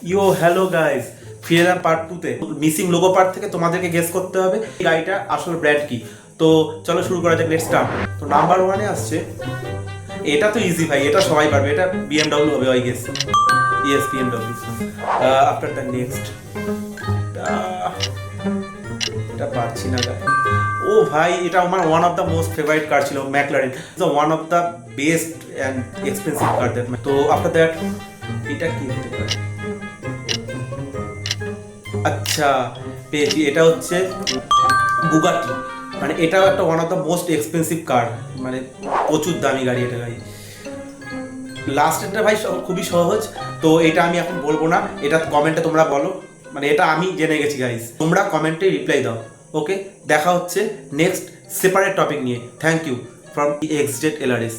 ইয়ো hello guys, ফিরে এলাম part 2 তে। মিসিং লোগো পার্ট থেকে তোমাদেরকে গেস করতে হবে এই গাড়িটা আসল ব্র্যান্ড কি। তো চলো শুরু করা যাক, লেটস স্টার্ট। তো নাম্বার 1 এ আসছে, এটা তো ইজি ভাই, এটা সবাই পারবে, এটা BMW হবে I guess. Yes BMW। After the next, এটা পারছি না গাই। ও ভাই, এটা আমার one of the most favourite car ছিল, McLaren. Is one of the best and expensive car that. তো আফটার দ্যাট এটা কি হতে পারে? আচ্ছা, পেয়েছি, এটা হচ্ছে বুগাটি। মানে এটাও একটা one of the most expensive car, মানে প্রচুর দামি গাড়ি এটা গাড়ি। লাস্টেরটা ভাই খুবই সহজ, তো এটা আমি এখন বলবো না, এটা কমেন্টে তোমরা বলো। মানে এটা আমি জেনে গেছি গাইস, তোমরা কমেন্টে রিপ্লাই দাও। ওকে, দেখা হচ্ছে নেক্সট সেপারেট টপিক নিয়ে। Thank you from XZ এলআরএস।